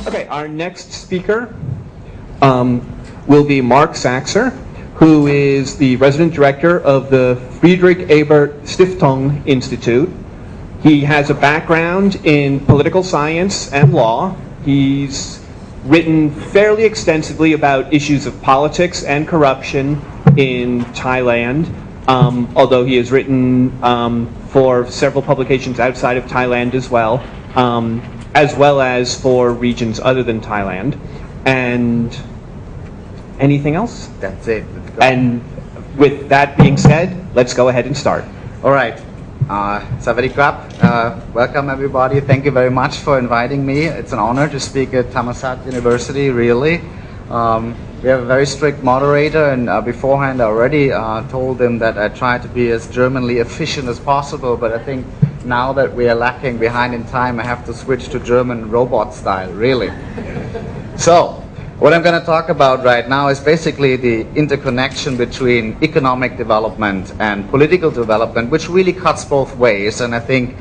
Okay, our next speaker will be Marc Saxer, who is the resident director of the Friedrich-Ebert-Stiftung Institute. He has a background in political science and law. He's written fairly extensively about issues of politics and corruption in Thailand, although he has written for several publications outside of Thailand as well as for regions other than Thailand. And anything else? That's it. And with that being said, let's go ahead and start. All right. Savadi Krap, welcome everybody. Thank you very much for inviting me. It's an honor to speak at Thammasat University, really. We have a very strict moderator, and beforehand I already told him that I try to be as Germanly efficient as possible, but I think now that we are lacking behind in time, I have to switch to German robot style, really. So, what I'm going to talk about right now is basically the interconnection between economic development and political development, which really cuts both ways, and I think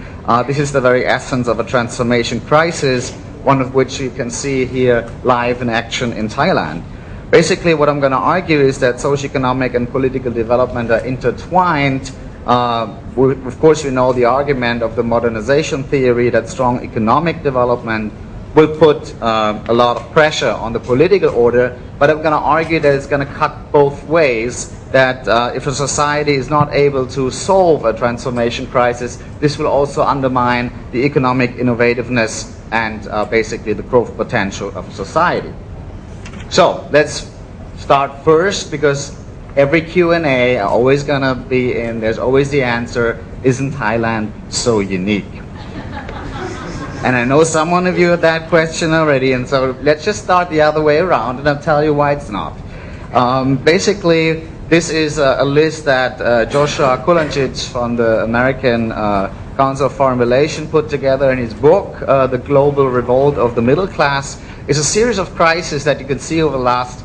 this is the very essence of a transformation crisis, one of which you can see here live in action in Thailand. Basically, what I'm going to argue is that socioeconomic and political development are intertwined. Of course, you know the argument of the modernization theory that strong economic development will put a lot of pressure on the political order, but I'm going to argue that it's going to cut both ways, that if a society is not able to solve a transformation crisis, this will also undermine the economic innovativeness and basically the growth potential of society. So let's start first, because every Q&A are always going to be in, there's always the answer, isn't Thailand so unique? And I know some of you had that question already, and so let's just start the other way around, and I'll tell you why it's not. Basically, this is a list that Joshua Kulancic from the American Council of Foreign Relations put together in his book, The Global Revolt of the Middle Class. It's a series of crises that you can see over the last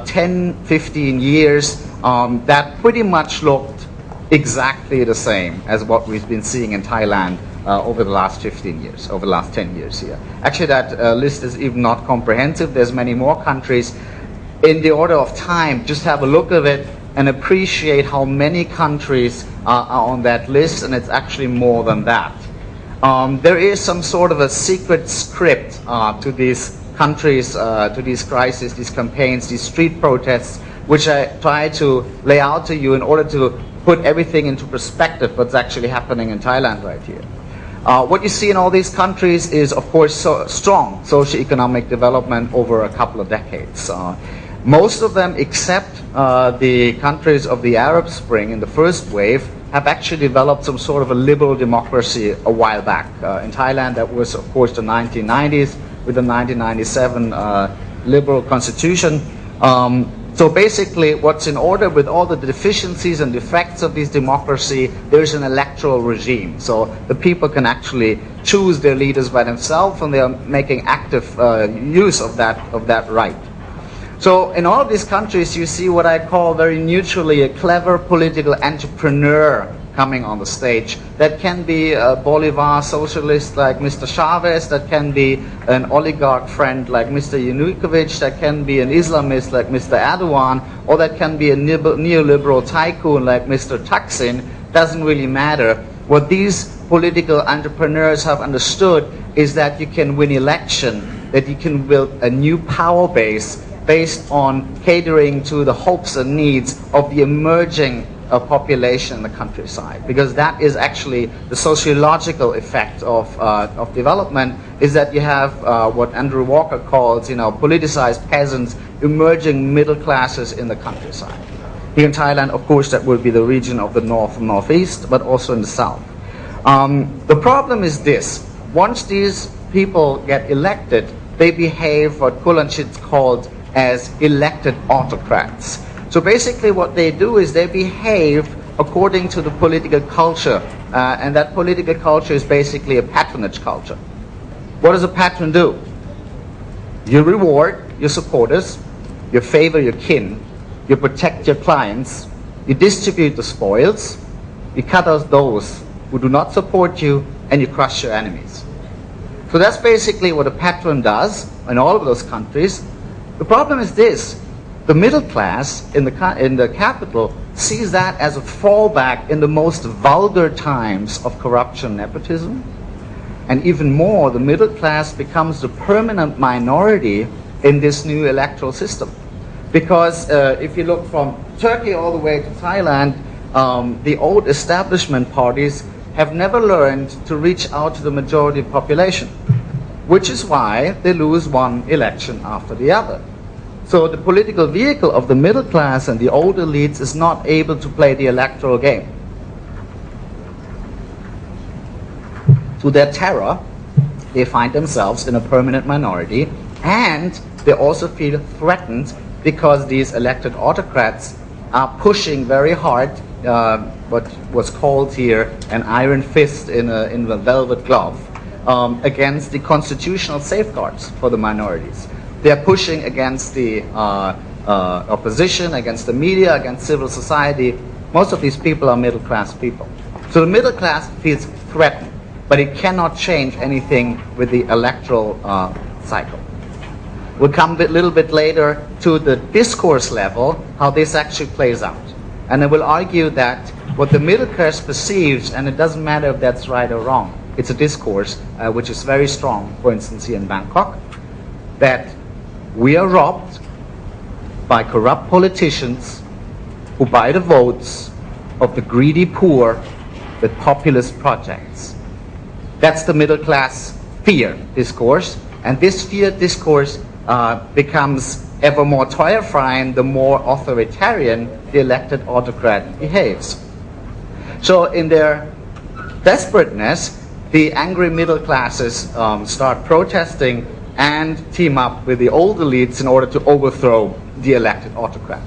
10, 15 years that pretty much looked exactly the same as what we've been seeing in Thailand over the last 15 years, over the last 10 years here. Actually, that list is even not comprehensive. There's many more countries. In the order of time, just have a look at it and appreciate how many countries are on that list, and it's actually more than that. There is some sort of a secret script to these countries, to these crises, these campaigns, these street protests, which I try to lay out to you in order to put everything into perspective, what's actually happening in Thailand right here. What you see in all these countries is, of course, strong socioeconomic development over a couple of decades. Most of them, except the countries of the Arab Spring in the first wave, have actually developed some sort of a liberal democracy a while back. In Thailand, that was, of course, the 1990s with the 1997 liberal constitution. So basically, what's in order with all the deficiencies and defects of this democracy, there's an electoral regime. So the people can actually choose their leaders by themselves, and they are making active use of that right. So in all of these countries, you see what I call very neutrally a clever political entrepreneur coming on the stage. That can be a Bolivar socialist like Mr. Chavez, that can be an oligarch friend like Mr. Yanukovych, that can be an Islamist like Mr. Erdogan, or that can be a neoliberal tycoon like Mr. Thaksin. Doesn't really matter. What these political entrepreneurs have understood is that you can win election, that you can build a new power base based on catering to the hopes and needs of the emerging population in the countryside, because that is actually the sociological effect of development, is that you have what Andrew Walker calls, politicized peasants, emerging middle classes in the countryside. Here in Thailand, of course, that would be the region of the north and northeast, but also in the south. The problem is this: once these people get elected, they behave what Kulancic called as elected autocrats. So basically what they do is they behave according to the political culture, and that political culture is basically a patronage culture. What does a patron do? You reward your supporters, you favor your kin, you protect your clients, you distribute the spoils, you cut out those who do not support you, and you crush your enemies. So that's basically what a patron does in all of those countries. The problem is this: the middle class in the capital sees that as a fallback in the most vulgar times of corruption, nepotism, and even more, the middle class becomes the permanent minority in this new electoral system. Because if you look from Turkey all the way to Thailand, the old establishment parties have never learned to reach out to the majority population, which is why they lose one election after the other. So the political vehicle of the middle class and the old elites is not able to play the electoral game. To their terror, they find themselves in a permanent minority, and they also feel threatened because these elected autocrats are pushing very hard what was called here an iron fist in a velvet glove against the constitutional safeguards for the minorities. They are pushing against the opposition, against the media, against civil society. Most of these people are middle class people. So the middle class feels threatened, but it cannot change anything with the electoral cycle. We'll come a little bit later to the discourse level, how this actually plays out. And I will argue that what the middle class perceives, and it doesn't matter if that's right or wrong, it's a discourse which is very strong, for instance, here in Bangkok, that we are robbed by corrupt politicians who buy the votes of the greedy poor with populist projects. That's the middle class fear discourse, and this fear discourse becomes ever more terrifying the more authoritarian the elected autocrat behaves. So in their desperateness, the angry middle classes start protesting and team up with the old elites in order to overthrow the elected autocrat.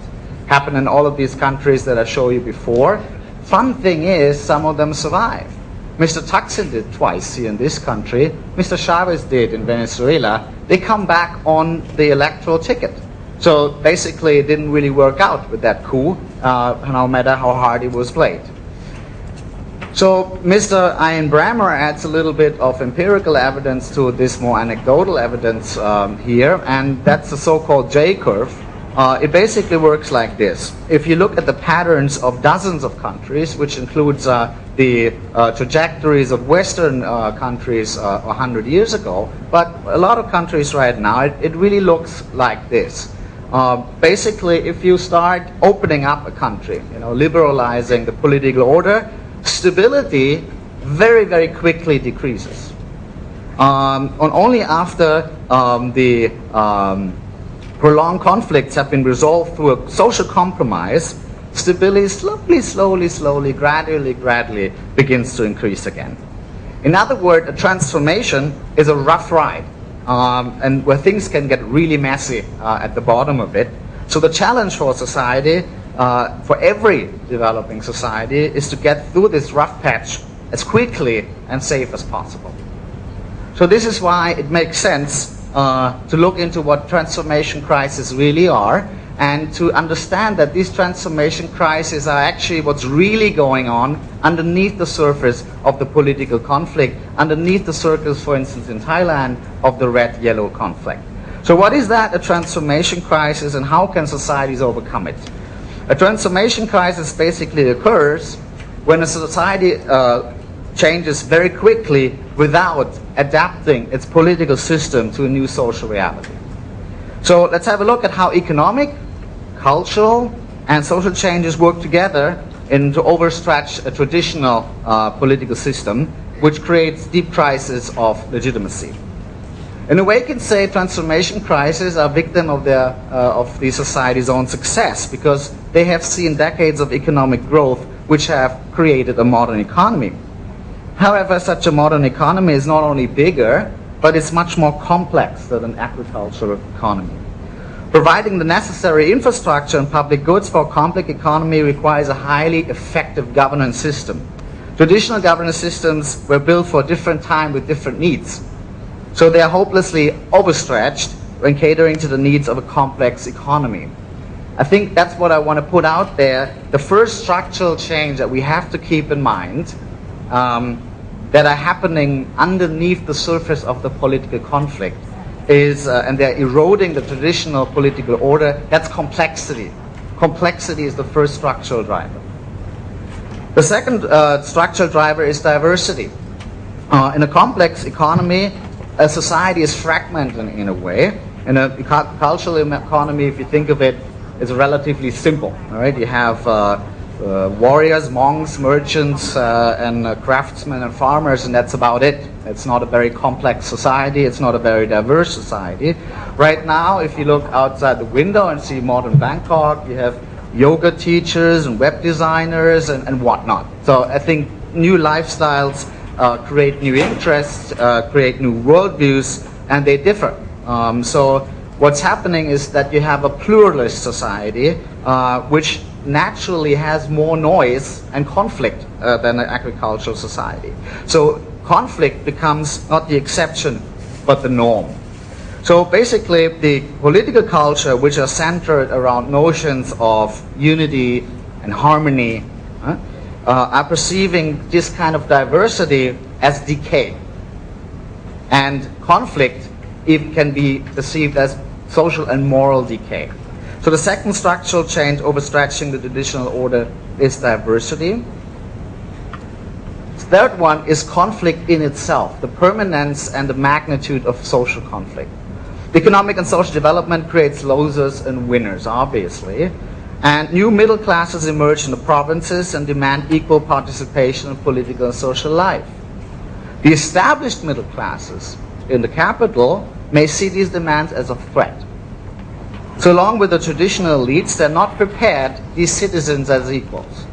Happened in all of these countries that I showed you before. Fun thing is, some of them survive. Mr. Thaksin did twice here in this country. Mr. Chavez did in Venezuela. They come back on the electoral ticket. So basically it didn't really work out with that coup, no matter how hard it was played. So Mr. Ian Brammer adds a little bit of empirical evidence to this more anecdotal evidence here, and that's the so-called J-curve. It basically works like this. If you look at the patterns of dozens of countries, which includes the trajectories of Western countries 100 years ago, but a lot of countries right now, it really looks like this. Basically, if you start opening up a country, liberalizing the political order, stability very, very quickly decreases. Only after the prolonged conflicts have been resolved through a social compromise, stability slowly, gradually begins to increase again. In other words, a transformation is a rough ride, and where things can get really messy at the bottom of it. So the challenge for society, for every developing society, is to get through this rough patch as quickly and safe as possible. So this is why it makes sense to look into what transformation crises really are, and to understand that these transformation crises are actually what's really going on underneath the surface of the political conflict, underneath the surface, for instance, in Thailand, of the red-yellow conflict. So what is that, a transformation crisis, and how can societies overcome it? A transformation crisis basically occurs when a society changes very quickly without adapting its political system to a new social reality. So let's have a look at how economic, cultural, and social changes work together to overstretch a traditional political system, which creates deep crises of legitimacy. In a way, you can say transformation crises are victim of the society's own success, because they have seen decades of economic growth which have created a modern economy. However, such a modern economy is not only bigger, but it's much more complex than an agricultural economy. Providing the necessary infrastructure and public goods for a complex economy requires a highly effective governance system. Traditional governance systems were built for a different time with different needs. So they are hopelessly overstretched when catering to the needs of a complex economy. I think that's what I want to put out there. The first structural change that we have to keep in mind that are happening underneath the surface of the political conflict is, and they're eroding the traditional political order, that's complexity. Complexity is the first structural driver. The second structural driver is diversity. In a complex economy, a society is fragmented in a way. In a cultural economy, if you think of it, it's relatively simple. All right, you have warriors, monks, merchants, and craftsmen and farmers, and that's about it. It's not a very complex society. It's not a very diverse society. Right now, if you look outside the window and see modern Bangkok, you have yoga teachers and web designers and whatnot. So I think new lifestyles create new interests, create new worldviews, and they differ. So what's happening is that you have a pluralist society, which naturally has more noise and conflict than an agricultural society. So conflict becomes not the exception, but the norm. So basically, the political culture, which are centered around notions of unity and harmony, are perceiving this kind of diversity as decay. And conflict even can be perceived as social and moral decay. So the second structural change overstretching the traditional order is diversity. The third one is conflict in itself, the permanence and the magnitude of social conflict. Economic and social development creates losers and winners, obviously. And new middle classes emerge in the provinces and demand equal participation in political and social life. The established middle classes in the capital may see these demands as a threat. So along with the traditional elites, they're not prepared these citizens as equals.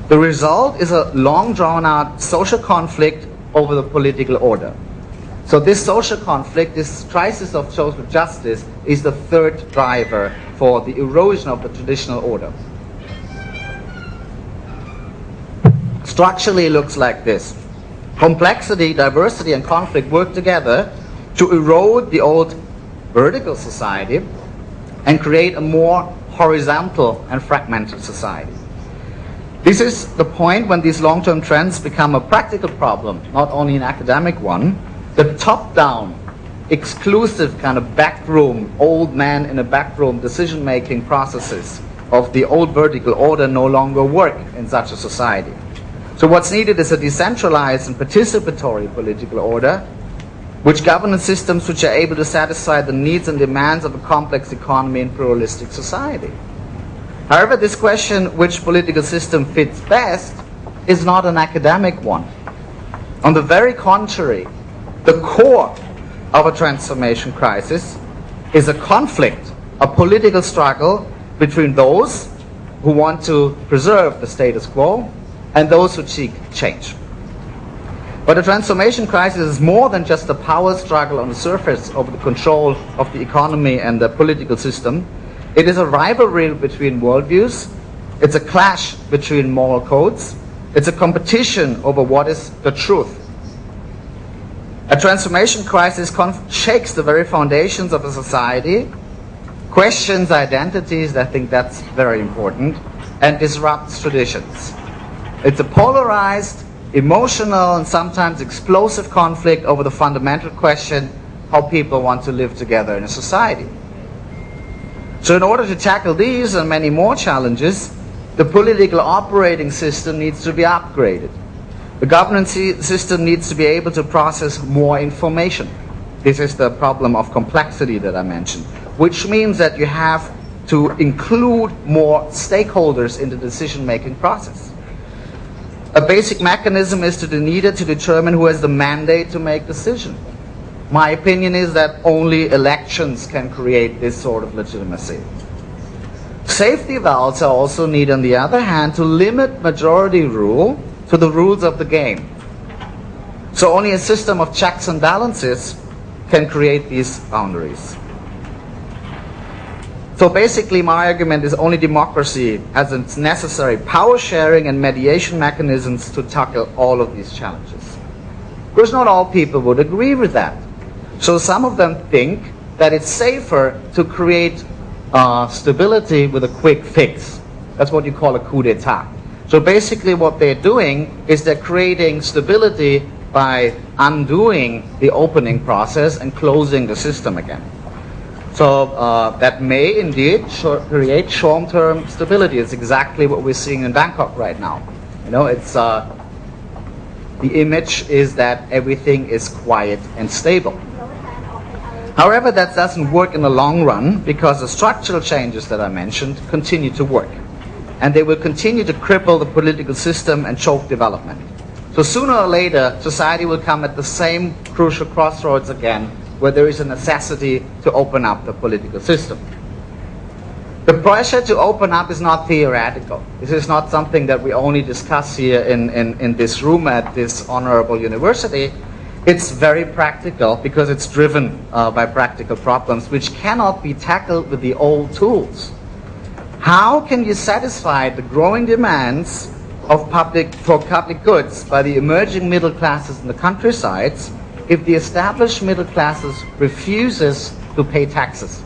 The result is a long drawn-out social conflict over the political order. So this social conflict, this crisis of social justice, is the third driver for the erosion of the traditional order. Structurally, it looks like this. Complexity, diversity, and conflict work together to erode the old vertical society and create a more horizontal and fragmented society. This is the point when these long-term trends become a practical problem, not only an academic one. The top-down, exclusive kind of backroom, old man in a backroom decision-making processes of the old vertical order no longer work in such a society. So what's needed is a decentralized and participatory political order, which governance systems which are able to satisfy the needs and demands of a complex economy and pluralistic society. However, this question, which political system fits best, is not an academic one. On the very contrary, the core of a transformation crisis is a conflict, a political struggle between those who want to preserve the status quo and those who seek change. But a transformation crisis is more than just a power struggle on the surface over the control of the economy and the political system. It is a rivalry between worldviews. It's a clash between moral codes. It's a competition over what is the truth. A transformation crisis shakes the very foundations of a society, questions identities, I think that's very important, and disrupts traditions. It's a polarized, emotional, and sometimes explosive conflict over the fundamental question how people want to live together in a society. So in order to tackle these and many more challenges, the political operating system needs to be upgraded. The governance system needs to be able to process more information. This is the problem of complexity that I mentioned, which means that you have to include more stakeholders in the decision-making process. A basic mechanism is needed to determine who has the mandate to make decisions. My opinion is that only elections can create this sort of legitimacy. Safety valves are also needed, on the other hand, to limit majority rule to the rules of the game. So only a system of checks and balances can create these boundaries. So basically my argument is only democracy has its necessary power sharing and mediation mechanisms to tackle all of these challenges. Of course, not all people would agree with that. So some of them think that it's safer to create stability with a quick fix. That's what you call a coup d'etat. So basically what they're doing is they're creating stability by undoing the opening process and closing the system again. So that may indeed create short-term stability. It's exactly what we're seeing in Bangkok right now. You know, it's the image is that everything is quiet and stable. However, that doesn't work in the long run because the structural changes that I mentioned continue to work. And they will continue to cripple the political system and choke development. So sooner or later, society will come at the same crucial crossroads again, where there is a necessity to open up the political system. The pressure to open up is not theoretical. This is not something that we only discuss here in this room at this honorable university. It's very practical because it's driven by practical problems which cannot be tackled with the old tools. How can you satisfy the growing demands of public goods by the emerging middle classes in the countrysides if the established middle classes refuses to pay taxes?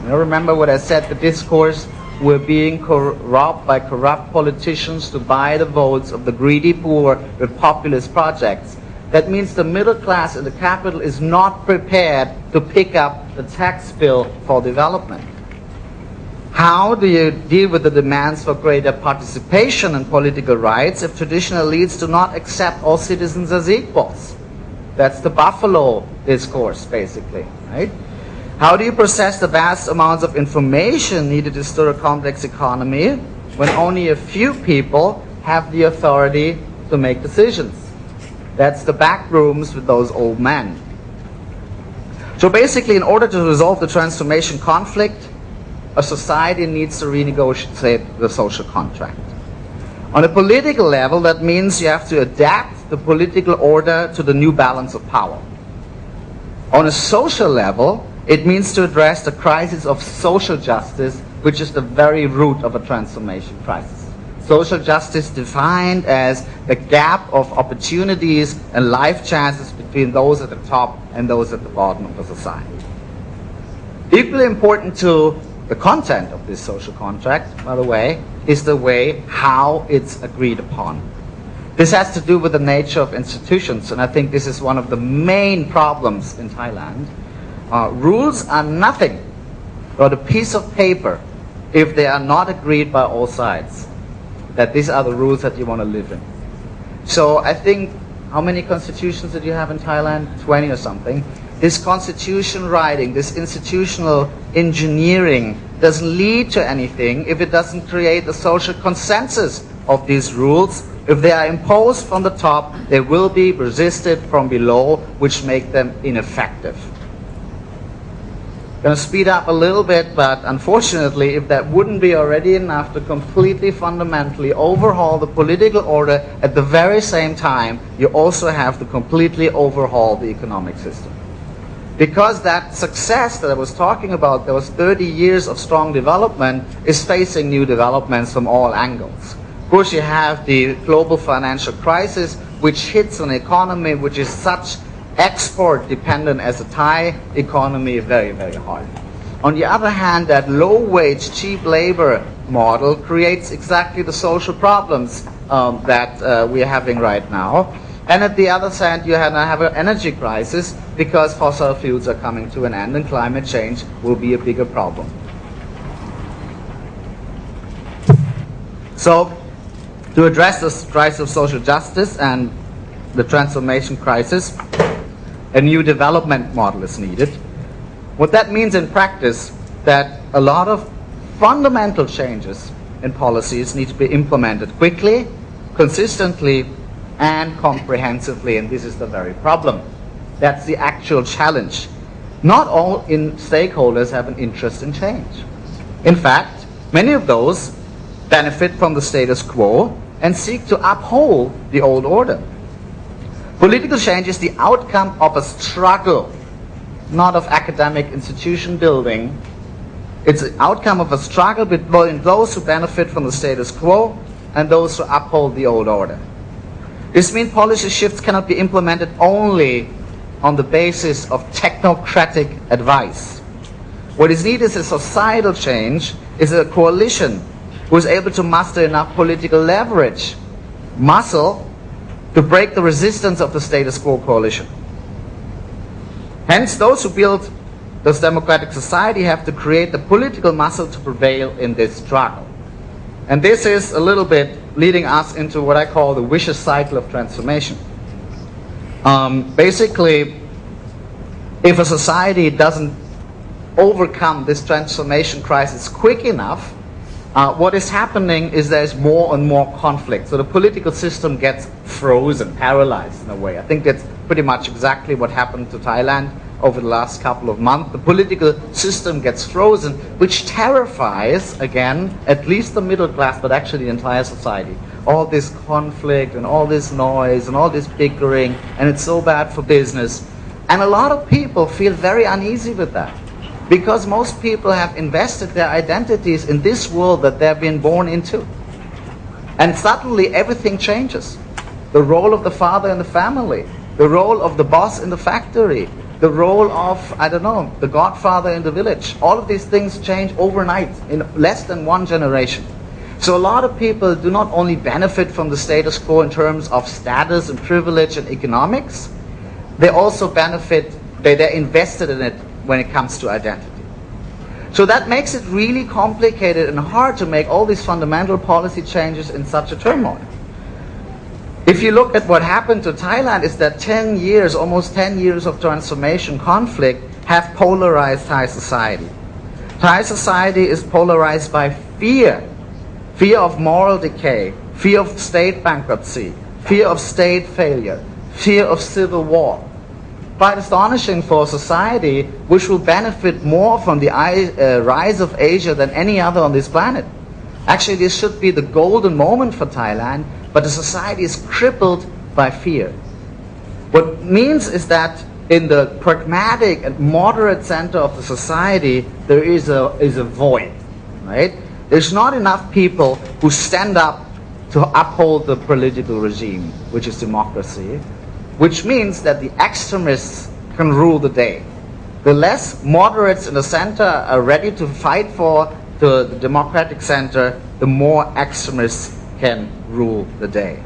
You know, remember what I said, the discourse, we're being robbed by corrupt politicians to buy the votes of the greedy poor with populist projects. That means the middle class in the capital is not prepared to pick up the tax bill for development. How do you deal with the demands for greater participation in political rights if traditional elites do not accept all citizens as equals? That's the Buffalo discourse, basically, right? How do you process the vast amounts of information needed to stir a complex economy when only a few people have the authority to make decisions? That's the back rooms with those old men. So basically, in order to resolve the transformation conflict, a society needs to renegotiate the social contract. On a political level, that means you have to adapt the political order to the new balance of power. On a social level, it means to address the crisis of social justice, which is the very root of a transformation crisis. Social justice defined as the gap of opportunities and life chances between those at the top and those at the bottom of the society. Equally important to the content of this social contract, by the way, is the way how it's agreed upon. This has to do with the nature of institutions, and I think this is one of the main problems in Thailand. Rules are nothing but a piece of paper if they are not agreed by all sides, that these are the rules that you want to live in. So I think, how many constitutions did you have in Thailand? 20 or something. This constitution writing, this institutional engineering doesn't lead to anything if it doesn't create a social consensus of these rules. If they are imposed from the top, they will be resisted from below, which make them ineffective. Going to speed up a little bit, but unfortunately, if that wouldn't be already enough to completely fundamentally overhaul the political order at the very same time, you also have to completely overhaul the economic system. Because that success that I was talking about, there was 30 years of strong development, is facing new developments from all angles. Of course, you have the global financial crisis, which hits an economy which is such export dependent as the Thai economy very, very hard. On the other hand, that low wage, cheap labor model creates exactly the social problems that we are having right now. And at the other side, you have an energy crisis because fossil fuels are coming to an end and climate change will be a bigger problem. So, to address this crisis of social justice and the transformation crisis, a new development model is needed. What that means in practice, that a lot of fundamental changes in policies need to be implemented quickly, consistently, and comprehensively, and this is the very problem. That's the actual challenge. Not all stakeholders have an interest in change. In fact, many of those benefit from the status quo and seek to uphold the old order. Political change is the outcome of a struggle, not of academic institution building. It's the outcome of a struggle between those who benefit from the status quo and those who uphold the old order. This means policy shifts cannot be implemented only on the basis of technocratic advice. What is needed is a societal change, is a coalition who is able to muster enough political leverage, muscle, to break the resistance of the status quo coalition. Hence, those who build this democratic society have to create the political muscle to prevail in this struggle. And this is a little bit leading us into what I call the vicious cycle of transformation. Basically, if a society doesn't overcome this transformation crisis quick enough, what is happening is there's more and more conflict. So the political system gets frozen, paralyzed in a way. I think that's pretty much exactly what happened to Thailand over the last couple of months. The political system gets frozen, which terrifies, again, at least the middle class, but actually the entire society. All this conflict and all this noise and all this bickering, and it's so bad for business. And a lot of people feel very uneasy with that, because most people have invested their identities in this world that they've been born into. And suddenly everything changes. The role of the father in the family, the role of the boss in the factory, the role of, I don't know, the godfather in the village. All of these things change overnight in less than one generation. So a lot of people do not only benefit from the status quo in terms of status and privilege and economics, they also benefit, they're invested in it when it comes to identity. So that makes it really complicated and hard to make all these fundamental policy changes in such a turmoil. If you look at what happened to Thailand, is that 10 years, almost 10 years of transformation, conflict, have polarized Thai society. Thai society is polarized by fear. Fear of moral decay, fear of state bankruptcy, fear of state failure, fear of civil war. Quite astonishing for a society which will benefit more from the rise of Asia than any other on this planet. Actually, this should be the golden moment for Thailand, but the society is crippled by fear. What it means is that in the pragmatic and moderate center of the society, there is a void, right? There's not enough people who stand up to uphold the political regime, which is democracy, which means that the extremists can rule the day. The less moderates in the center are ready to fight for the democratic center, the more extremists can rule the day.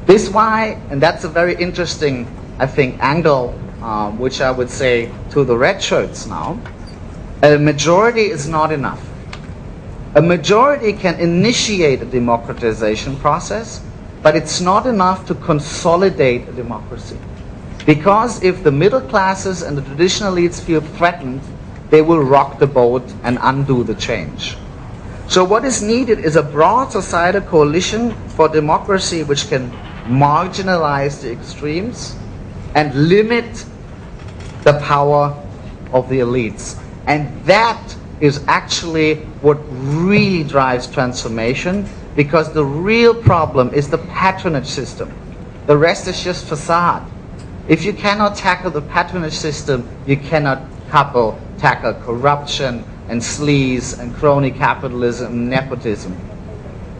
This is why, and that's a very interesting, I think, angle, which I would say to the red shirts now, a majority is not enough. A majority can initiate a democratization process, but it's not enough to consolidate a democracy. Because if the middle classes and the traditional elites feel threatened, they will rock the boat and undo the change. So what is needed is a broad societal coalition for democracy which can marginalize the extremes and limit the power of the elites. And that is actually what really drives transformation, because the real problem is the patronage system. The rest is just facade. If you cannot tackle the patronage system, you cannot tackle corruption and sleaze and crony capitalism and nepotism.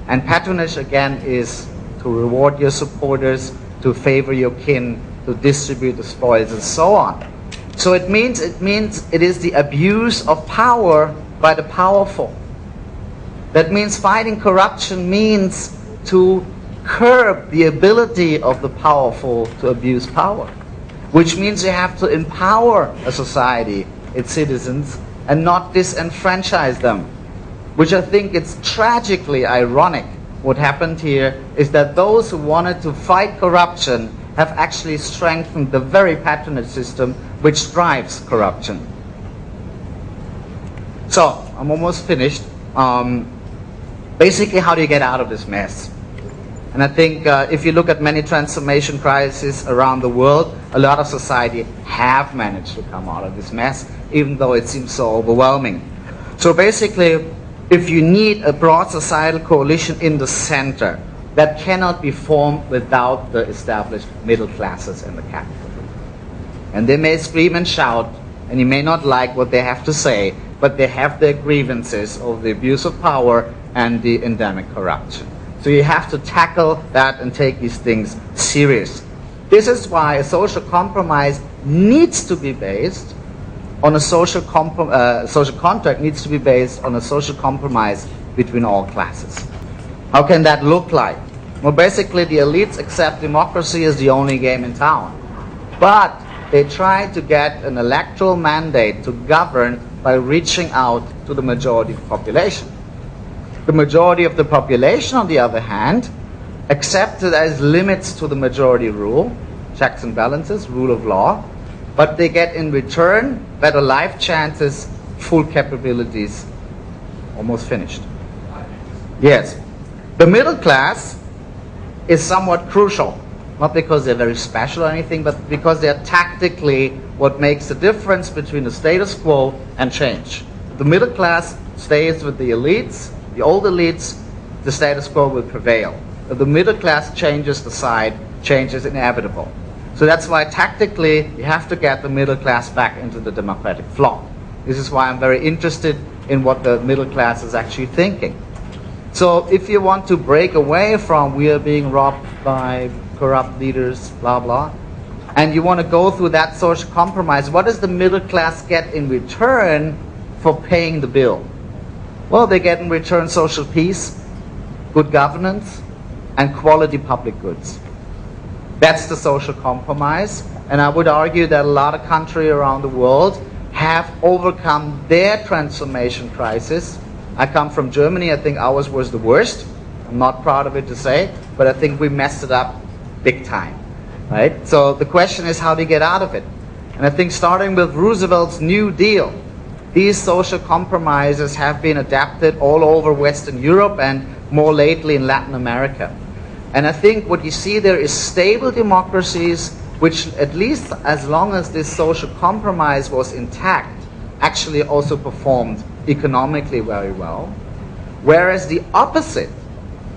And patronage, again, is to reward your supporters, to favor your kin, to distribute the spoils, and so on. So it means it is the abuse of power by the powerful. That means fighting corruption means to curb the ability of the powerful to abuse power, which means you have to empower a society, its citizens, and not disenfranchise them. Which I think it's tragically ironic. What happened here is that those who wanted to fight corruption have actually strengthened the very patronage system which drives corruption. So, I'm almost finished. Basically, how do you get out of this mess? And I think if you look at many transformation crises around the world, a lot of society have managed to come out of this mess, even though it seems so overwhelming. So basically, if you need a broad societal coalition in the center, that cannot be formed without the established middle classes in the capital. And they may scream and shout, and you may not like what they have to say, but they have their grievances over the abuse of power and the endemic corruption. So you have to tackle that and take these things serious. This is why a social compromise needs to be based on a social contract needs to be based on a social compromise between all classes. How can that look like? Well, basically the elites accept democracy as the only game in town. But they try to get an electoral mandate to govern by reaching out to the majority of the population. The majority of the population, on the other hand, accept it as limits to the majority rule, checks and balances, rule of law, but they get in return better life chances, full capabilities, almost finished. Yes, the middle class is somewhat crucial, not because they're very special or anything, but because they're tactically what makes the difference between the status quo and change. If the middle class stays with the elites, the old elites, the status quo will prevail. If the middle class changes the side, change is inevitable. So that's why tactically you have to get the middle class back into the democratic flow. This is why I'm very interested in what the middle class is actually thinking. So if you want to break away from we are being robbed by corrupt leaders, blah, blah, and you want to go through that social compromise, what does the middle class get in return for paying the bill? Well, they get in return social peace, good governance, and quality public goods. That's the social compromise, and I would argue that a lot of countries around the world have overcome their transformation crisis. I come from Germany. I think ours was the worst. I'm not proud of it to say, but I think we messed it up big time, right? So the question is how do you get out of it? And I think starting with Roosevelt's New Deal, these social compromises have been adapted all over Western Europe and more lately in Latin America. And I think what you see there is stable democracies which, at least as long as this social compromise was intact, actually also performed economically very well. Whereas the opposite,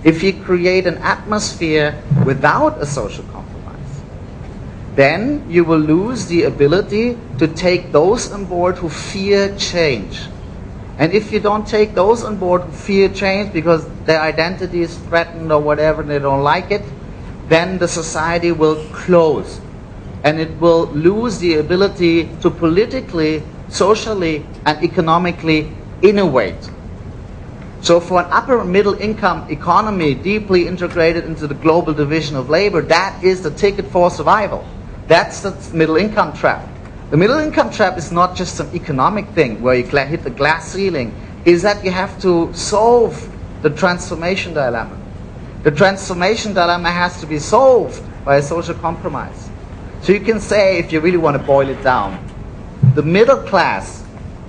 if you create an atmosphere without a social compromise, then you will lose the ability to take those on board who fear change. And if you don't take those on board who fear change because their identity is threatened or whatever and they don't like it, then the society will close. And it will lose the ability to politically, socially, and economically innovate. So for an upper middle income economy deeply integrated into the global division of labor, that is the ticket for survival. That's the middle income trap. The middle income trap is not just some economic thing where you hit the glass ceiling, is that you have to solve the transformation dilemma. The transformation dilemma has to be solved by a social compromise. So you can say, if you really want to boil it down, the middle class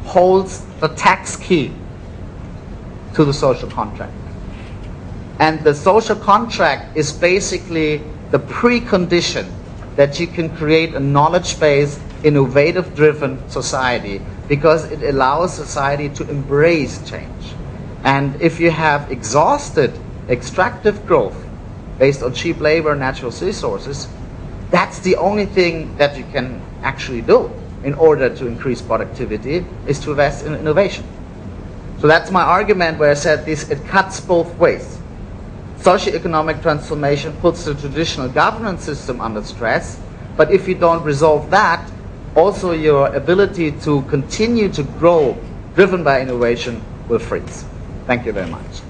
holds the tax key to the social contract. And the social contract is basically the precondition that you can create a knowledge-based, innovative-driven society because it allows society to embrace change. And if you have exhausted extractive growth based on cheap labor and natural resources, that's the only thing that you can actually do in order to increase productivity is to invest in innovation. So that's my argument where I said this, it cuts both ways. Socioeconomic transformation puts the traditional governance system under stress, but if you don't resolve that, also your ability to continue to grow driven by innovation will freeze. Thank you very much.